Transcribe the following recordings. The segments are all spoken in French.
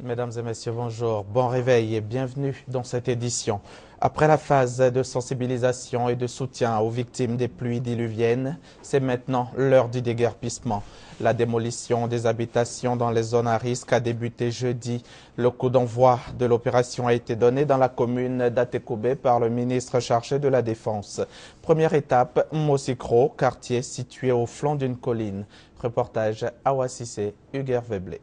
Mesdames et messieurs, bonjour, bon réveil et bienvenue dans cette édition. Après la phase de sensibilisation et de soutien aux victimes des pluies diluviennes, c'est maintenant l'heure du déguerpissement. La démolition des habitations dans les zones à risque a débuté jeudi. Le coup d'envoi de l'opération a été donné dans la commune d'Atekoubé par le ministre chargé de la Défense. Première étape, Mosikro, quartier situé au flanc d'une colline. Reportage Awa Sissé, Hugues Veblé.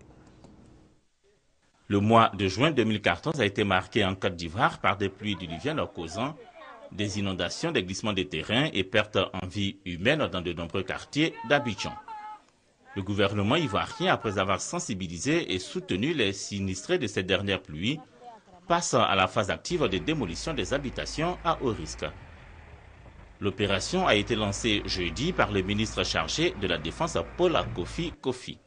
Le mois de juin 2014 a été marqué en Côte d'Ivoire par des pluies diluviennes causant des inondations, des glissements de terrain et pertes en vie humaine dans de nombreux quartiers d'Abidjan. Le gouvernement ivoirien, après avoir sensibilisé et soutenu les sinistrés de ces dernières pluies, passe à la phase active de démolition des habitations à haut risque. L'opération a été lancée jeudi par le ministre chargé de la Défense Paul Kofi.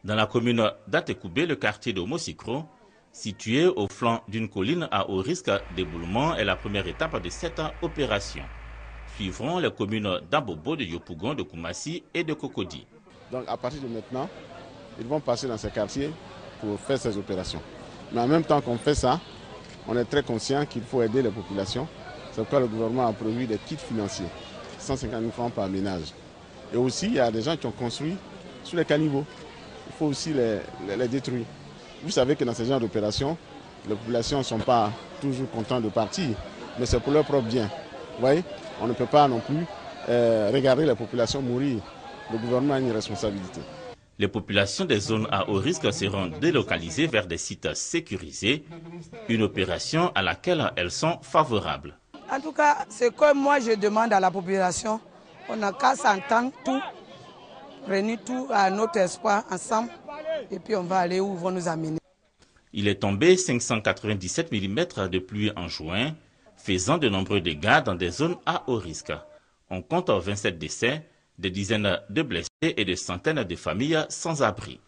Dans la commune d'Atekoubé, le quartier de Mosikro, situé au flanc d'une colline à haut risque d'éboulement, est la première étape de cette opération. Suivront les communes d'Abobo, de Yopougon, de Koumassi et de Cocody. Donc à partir de maintenant, ils vont passer dans ces quartiers pour faire ces opérations. Mais en même temps qu'on fait ça, on est très conscient qu'il faut aider les populations. C'est pourquoi le gouvernement a prévu des kits financiers, 150 000 francs par ménage. Et aussi, il y a des gens qui ont construit sous les caniveaux. Il faut aussi les détruire. Vous savez que dans ce genre d'opération, les populations ne sont pas toujours contentes de partir, mais c'est pour leur propre bien. Vous voyez, on ne peut pas non plus regarder les populations mourir. Le gouvernement a une responsabilité. Les populations des zones à haut risque seront délocalisées vers des sites sécurisés, une opération à laquelle elles sont favorables. En tout cas, c'est comme moi je demande à la population, on n'a qu'à s'entendre tout. Réunir tout à notre espoir ensemble et puis on va aller où ils vont nous amener. Il est tombé 597 mm de pluie en juin, faisant de nombreux dégâts dans des zones à haut risque. On compte 27 décès, des dizaines de blessés et des centaines de familles sans abri.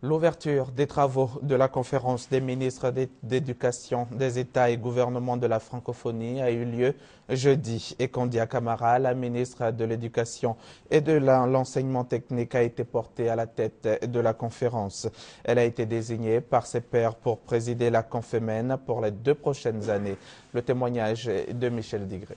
L'ouverture des travaux de la conférence des ministres d'éducation des États et gouvernements de la francophonie a eu lieu jeudi et Kondia Camara, la ministre de l'Éducation et de l'enseignement technique, a été portée à la tête de la conférence. Elle a été désignée par ses pairs pour présider la Confémène pour les 2 prochaines années. Le témoignage de Michel Digré.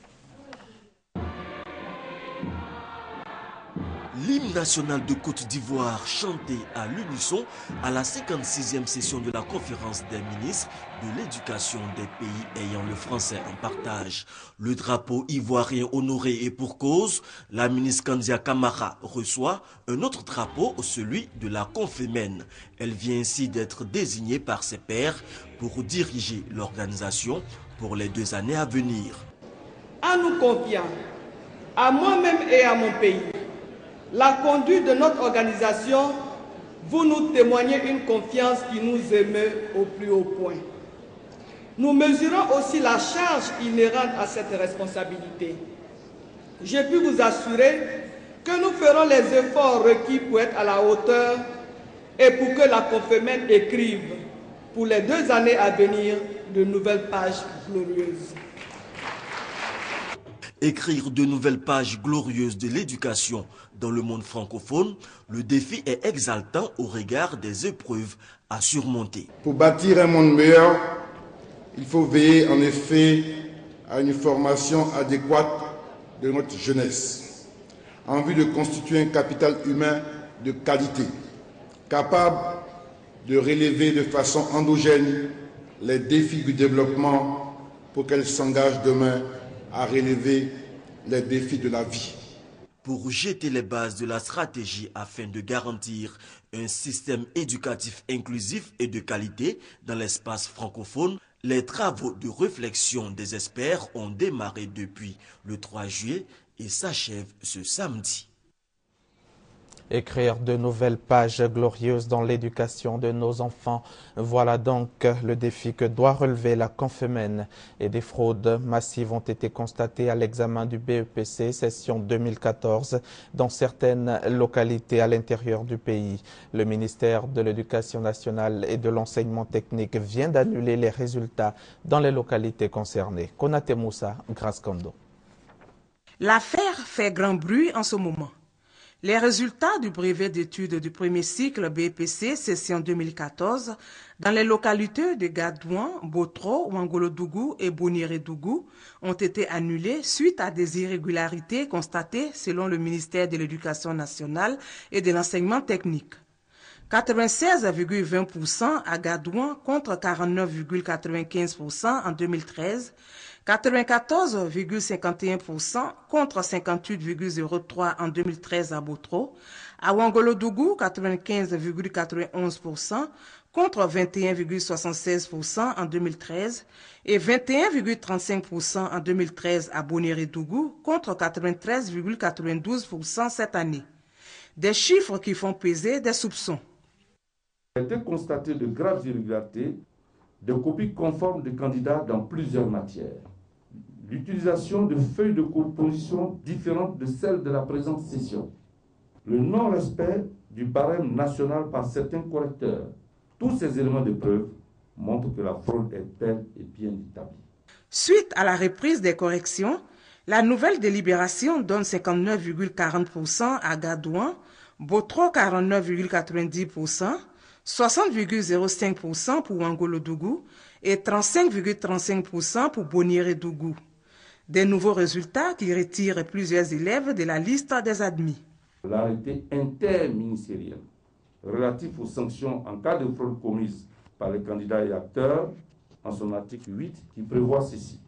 L'hymne national de Côte d'Ivoire chanté à l'unisson à la 56e session de la conférence des ministres de l'éducation des pays ayant le français en partage. Le drapeau ivoirien honoré et pour cause, la ministre Kondia Camara reçoit un autre drapeau, celui de la Confémène. Elle vient ainsi d'être désignée par ses pairs pour diriger l'organisation pour les 2 années à venir. En nous confiant, à moi-même et à mon pays, la conduite de notre organisation, vous nous témoignez une confiance qui nous émeut au plus haut point. Nous mesurons aussi la charge inhérente à cette responsabilité. Je puis vous assurer que nous ferons les efforts requis pour être à la hauteur et pour que la Confémène écrive pour les 2 années à venir de nouvelles pages glorieuses. Écrire de nouvelles pages glorieuses de l'éducation dans le monde francophone, le défi est exaltant au regard des épreuves à surmonter. Pour bâtir un monde meilleur, il faut veiller en effet à une formation adéquate de notre jeunesse, en vue de constituer un capital humain de qualité, capable de relever de façon endogène les défis du développement pour qu'elle s'engage demain à relever les défis de la vie. Pour jeter les bases de la stratégie afin de garantir un système éducatif inclusif et de qualité dans l'espace francophone, les travaux de réflexion des experts ont démarré depuis le 3 juillet et s'achèvent ce samedi. Écrire de nouvelles pages glorieuses dans l'éducation de nos enfants. Voilà donc le défi que doit relever la Confémène. Et des fraudes massives ont été constatées à l'examen du BEPC session 2014 dans certaines localités à l'intérieur du pays. Le ministère de l'Éducation nationale et de l'enseignement technique vient d'annuler les résultats dans les localités concernées. Konate Moussa, Grace Kondo. L'affaire fait grand bruit en ce moment. Les résultats du brevet d'études du premier cycle BEPC session 2014 dans les localités de Gadouan, Botro, Ouangolodougou et Bonirédougou ont été annulés suite à des irrégularités constatées selon le ministère de l'Éducation nationale et de l'enseignement technique. 96,20% à Gadouan contre 49,95% en 2013, 94,51% contre 58,03% en 2013 à Botro, à Ouangolodougou 95,91% contre 21,76% en 2013 et 21,35% en 2013 à Bonirédougou contre 93,92% cette année. Des chiffres qui font peser des soupçons. Il a été constaté de graves irrégularités, de copies conformes de candidats dans plusieurs matières, l'utilisation de feuilles de composition différentes de celles de la présente session, le non-respect du barème national par certains correcteurs. Tous ces éléments de preuve montrent que la fraude est belle et bien établie. Suite à la reprise des corrections, la nouvelle délibération donne 59,40% à Gadouan, Botro 49,90%, 60,05% pour Ouangolodougou et 35,35% pour Bonirédougou. Des nouveaux résultats qui retirent plusieurs élèves de la liste des admis. L'arrêté interministériel relatif aux sanctions en cas de fraude commise par les candidats et acteurs, en son article 8, qui prévoit ceci.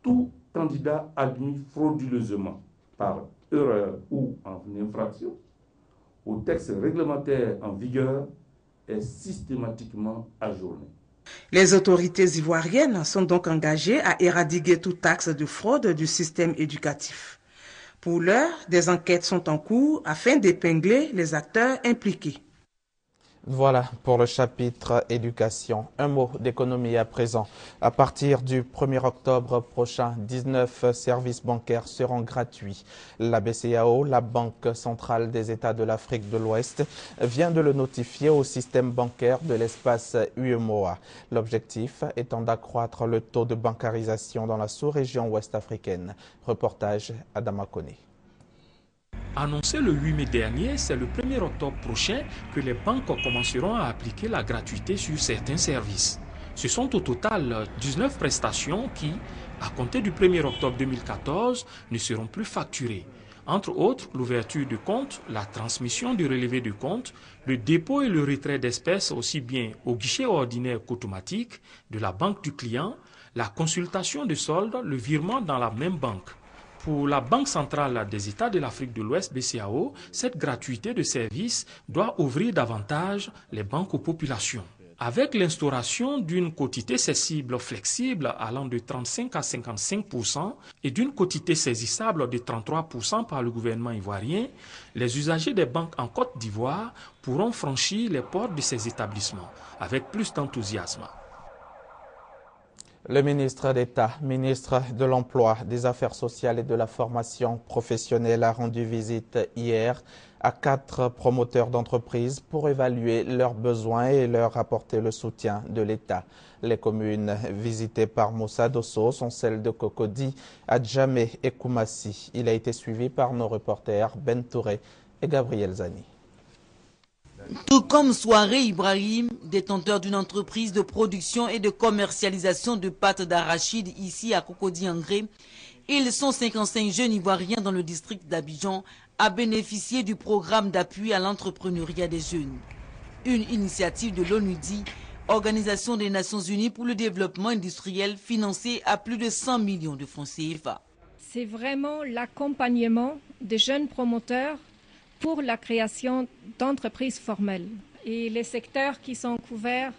Tout candidat admis frauduleusement par erreur ou en infraction au texte réglementaire en vigueur est systématiquement ajourné. Les autorités ivoiriennes sont donc engagées à éradiquer toute axe de fraude du système éducatif. Pour l'heure, des enquêtes sont en cours afin d'épingler les acteurs impliqués. Voilà pour le chapitre éducation. Un mot d'économie à présent. À partir du 1er octobre prochain, 19 services bancaires seront gratuits. La BCEAO, la Banque centrale des États de l'Afrique de l'Ouest, vient de le notifier au système bancaire de l'espace UEMOA. L'objectif étant d'accroître le taux de bancarisation dans la sous-région ouest africaine. Reportage Adama Koné. Annoncé le 8 mai dernier, c'est le 1er octobre prochain que les banques commenceront à appliquer la gratuité sur certains services. Ce sont au total 19 prestations qui, à compter du 1er octobre 2014, ne seront plus facturées. Entre autres, l'ouverture de compte, la transmission du relevé de compte, le dépôt et le retrait d'espèces aussi bien au guichet ordinaire qu'automatique de la banque du client, la consultation de soldes, le virement dans la même banque. Pour la Banque centrale des États de l'Afrique de l'Ouest, BCEAO, cette gratuité de service doit ouvrir davantage les banques aux populations. Avec l'instauration d'une quotité cessible flexible allant de 35 à 55% et d'une quotité saisissable de 33% par le gouvernement ivoirien, les usagers des banques en Côte d'Ivoire pourront franchir les portes de ces établissements avec plus d'enthousiasme. Le ministre d'État, ministre de l'Emploi, des Affaires sociales et de la formation professionnelle a rendu visite hier à 4 promoteurs d'entreprises pour évaluer leurs besoins et leur apporter le soutien de l'État. Les communes visitées par Moussa Dosso sont celles de Cocody, Adjamé et Koumassi. Il a été suivi par nos reporters Ben Touré et Gabriel Zani. Tout comme Soirée Ibrahim, détenteur d'une entreprise de production et de commercialisation de pâtes d'arachide ici à Cocody-Angré, ils sont 55 jeunes Ivoiriens dans le district d'Abidjan à bénéficier du programme d'appui à l'entrepreneuriat des jeunes. Une initiative de l'ONUDI, Organisation des Nations Unies pour le développement industriel, financée à plus de 100 millions de francs CFA. C'est vraiment l'accompagnement des jeunes promoteurs pour la création d'entreprises formelles. Et les secteurs qui sont couverts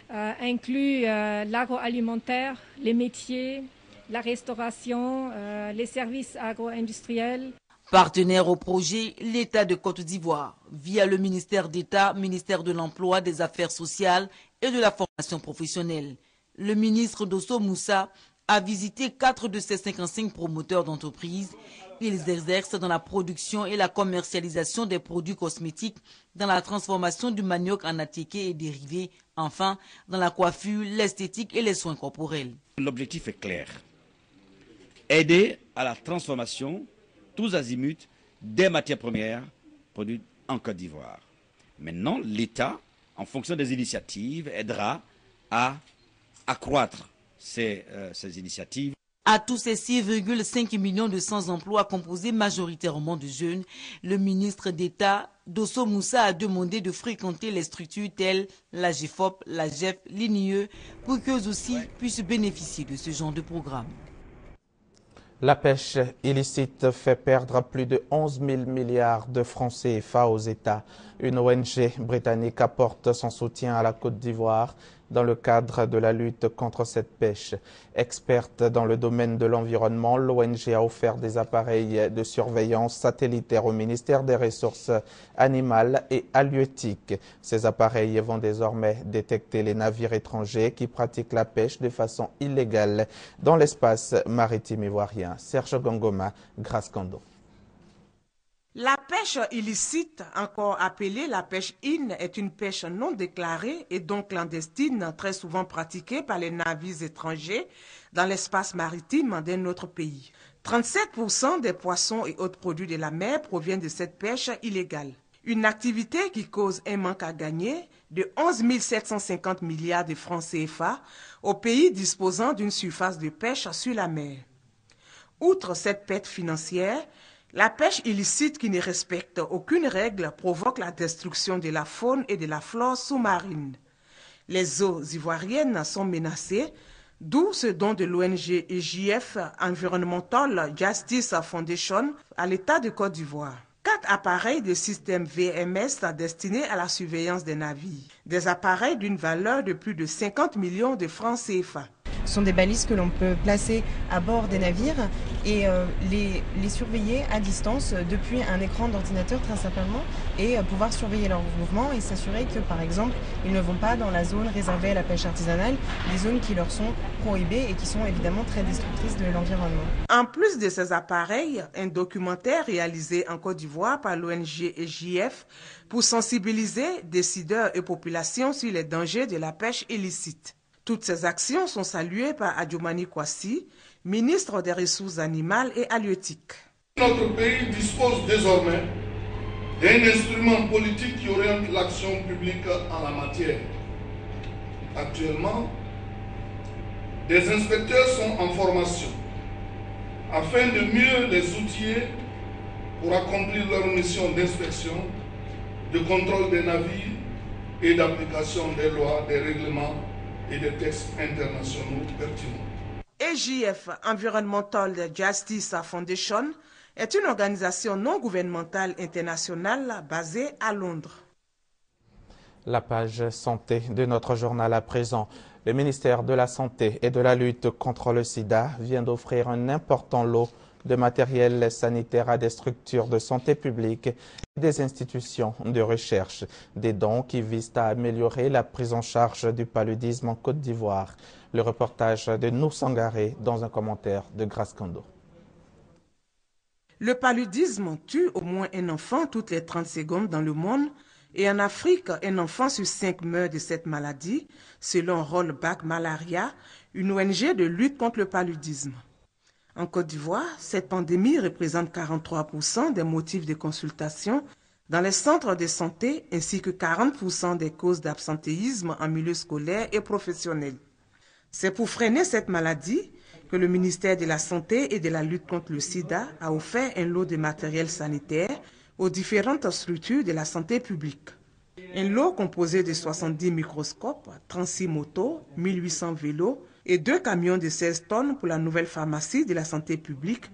incluent l'agroalimentaire, les métiers, la restauration, les services agro-industriels. Partenaire au projet, l'État de Côte d'Ivoire, via le ministère d'État, ministère de l'Emploi, des Affaires sociales et de la formation professionnelle. Le ministre Dosso Moussa a visité 4 de ces 55 promoteurs d'entreprises. Ils exercent dans la production et la commercialisation des produits cosmétiques, dans la transformation du manioc en attiéké et dérivés, enfin dans la coiffure, l'esthétique et les soins corporels. L'objectif est clair. Aider à la transformation, tous azimuts, des matières premières produits en Côte d'Ivoire. Maintenant, l'État, en fonction des initiatives, aidera à accroître ces initiatives. À tous ces 6,5 millions de sans-emploi composés majoritairement de jeunes, le ministre d'État Dosso Moussa a demandé de fréquenter les structures telles la GEFOP, la GEF, l'INIE pour qu'eux aussi puissent bénéficier de ce genre de programme. La pêche illicite fait perdre plus de 11 000 milliards de francs CFA aux États. Une ONG britannique apporte son soutien à la Côte d'Ivoire dans le cadre de la lutte contre cette pêche. Experte dans le domaine de l'environnement, l'ONG a offert des appareils de surveillance satellitaire au ministère des Ressources animales et halieutiques. Ces appareils vont désormais détecter les navires étrangers qui pratiquent la pêche de façon illégale dans l'espace maritime ivoirien. Serge Gongoma, Grace Kando. La pêche illicite, encore appelée la pêche in, est une pêche non déclarée et donc clandestine, très souvent pratiquée par les navires étrangers dans l'espace maritime d'un autre pays. 37% des poissons et autres produits de la mer proviennent de cette pêche illégale. Une activité qui cause un manque à gagner de 11 750 milliards de francs CFA aux pays disposant d'une surface de pêche sur la mer. Outre cette perte financière, la pêche illicite qui ne respecte aucune règle provoque la destruction de la faune et de la flore sous-marine. Les eaux ivoiriennes sont menacées, d'où ce don de l'ONG EJF Environmental Justice Foundation à l'État de Côte d'Ivoire. 4 appareils de système VMS destinés à la surveillance des navires. Des appareils d'une valeur de plus de 50 millions de francs CFA. Ce sont des balises que l'on peut placer à bord des navires et les surveiller à distance depuis un écran d'ordinateur très simplement et pouvoir surveiller leurs mouvements et s'assurer que par exemple ils ne vont pas dans la zone réservée à la pêche artisanale, des zones qui leur sont prohibées et qui sont évidemment très destructrices de l'environnement. En plus de ces appareils, un documentaire réalisé en Côte d'Ivoire par l'ONG EJF pour sensibiliser décideurs et populations sur les dangers de la pêche illicite. Toutes ces actions sont saluées par Adjoumani Kwasi, ministre des Ressources animales et halieutiques. Notre pays dispose désormais d'un instrument politique qui oriente l'action publique en la matière. Actuellement, des inspecteurs sont en formation afin de mieux les outiller pour accomplir leur mission d'inspection, de contrôle des navires et d'application des lois, des règlements et des textes internationaux pertinents. EJF Environmental Justice Foundation est une organisation non gouvernementale internationale basée à Londres. La page santé de notre journal à présent. Le ministère de la Santé et de la lutte contre le sida vient d'offrir un important lot de matériel sanitaire à des structures de santé publique et des institutions de recherche. Des dons qui visent à améliorer la prise en charge du paludisme en Côte d'Ivoire. Le reportage de Nou Sangaré dans un commentaire de Grace Kando. Le paludisme tue au moins un enfant toutes les 30 secondes dans le monde et en Afrique, un enfant sur 5 meurt de cette maladie, selon Rollback Malaria, une ONG de lutte contre le paludisme. En Côte d'Ivoire, cette pandémie représente 43% des motifs de consultation dans les centres de santé ainsi que 40% des causes d'absentéisme en milieu scolaire et professionnel. C'est pour freiner cette maladie que le ministère de la Santé et de la lutte contre le sida a offert un lot de matériel sanitaire aux différentes structures de la santé publique. Un lot composé de 70 microscopes, 36 motos, 1800 vélos, et 2 camions de 16 tonnes pour la nouvelle pharmacie de la santé publique,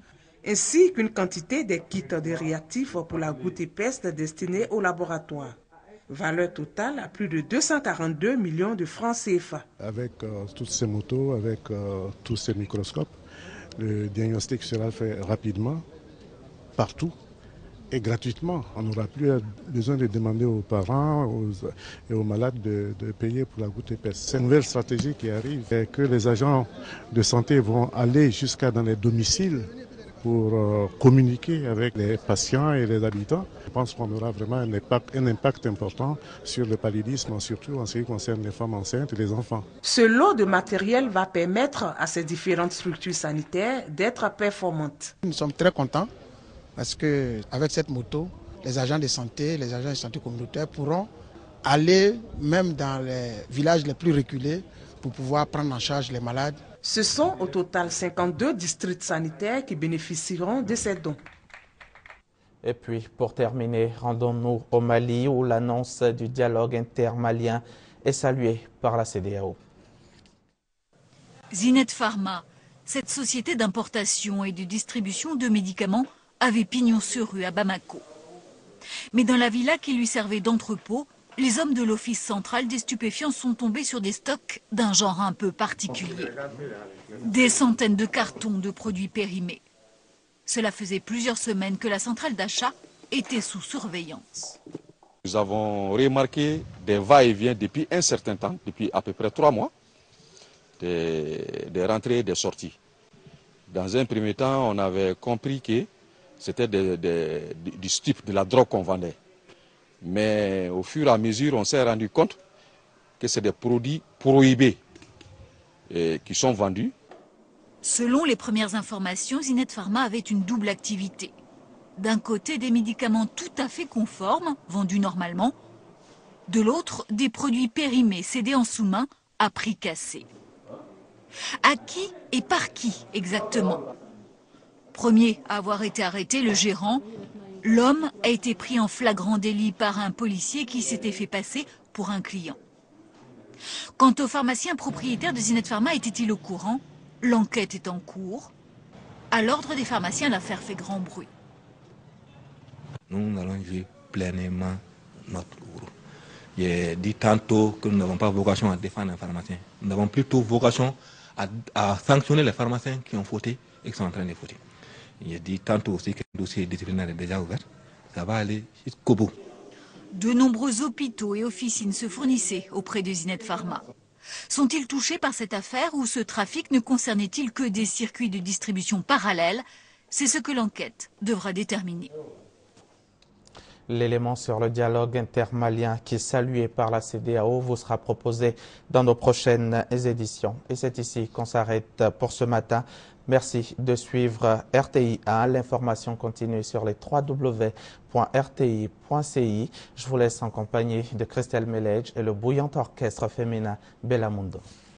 ainsi qu'une quantité de kits de réactifs pour la goutte épaisse destinée au laboratoire. Valeur totale à plus de 242 millions de francs CFA. Avec toutes ces motos, avec tous ces microscopes, le diagnostic sera fait rapidement, partout et gratuitement. On n'aura plus besoin de demander aux parents et aux malades de payer pour la goutte épaisse. C'est une nouvelle stratégie qui arrive et que les agents de santé vont aller jusqu'à dans les domiciles pour communiquer avec les patients et les habitants. Je pense qu'on aura vraiment un impact important sur le paludisme, surtout en ce qui concerne les femmes enceintes et les enfants. Ce lot de matériel va permettre à ces différentes structures sanitaires d'être performantes. Nous sommes très contents parce qu'avec cette moto, les agents de santé communautaire pourront aller même dans les villages les plus reculés pour pouvoir prendre en charge les malades. Ce sont au total 52 districts sanitaires qui bénéficieront de ces dons. Et puis, pour terminer, rendons-nous au Mali où l'annonce du dialogue intermalien est saluée par la CEDEAO. Zineth Pharma, cette société d'importation et de distribution de médicaments, avait pignon sur rue à Bamako. Mais dans la villa qui lui servait d'entrepôt, les hommes de l'Office central des stupéfiants sont tombés sur des stocks d'un genre un peu particulier. Des centaines de cartons de produits périmés. Cela faisait plusieurs semaines que la centrale d'achat était sous surveillance. Nous avons remarqué des va-et-vient depuis un certain temps, depuis à peu près 3 mois, des rentrées et des sorties. Dans un premier temps, on avait compris que c'était du stup, de la drogue qu'on vendait. Mais au fur et à mesure, on s'est rendu compte que c'est des produits prohibés qui sont vendus. Selon les premières informations, Zineth Pharma avait une double activité. D'un côté, des médicaments tout à fait conformes, vendus normalement. De l'autre, des produits périmés, cédés en sous-main, à prix cassé. À qui et par qui exactement? Premier à avoir été arrêté, le gérant. L'homme a été pris en flagrant délit par un policier qui s'était fait passer pour un client. Quant au pharmacien propriétaire de Zineth Pharma, était-il au courant? L'enquête est en cours. À l'ordre des pharmaciens, l'affaire fait grand bruit. Nous allons jouer pleinement notre rôle. J'ai dit tantôt que nous n'avons pas vocation à défendre un pharmacien. Nous avons plutôt vocation à sanctionner les pharmaciens qui ont fauté et qui sont en train de fauter. J'ai dit tantôt aussi que le dossier disciplinaire est déjà ouvert. Ça va aller jusqu'au bout. De nombreux hôpitaux et officines se fournissaient auprès de Zineth Pharma. Sont-ils touchés par cette affaire ou ce trafic ne concernait-il que des circuits de distribution parallèles? C'est ce que l'enquête devra déterminer. L'élément sur le dialogue intermalien qui est salué par la CEDEAO vous sera proposé dans nos prochaines éditions. Et c'est ici qu'on s'arrête pour ce matin. Merci de suivre RTI1. L'information continue sur les www.rti.ci. Je vous laisse en compagnie de Christelle Melledge et le bouillant orchestre féminin Bellamundo.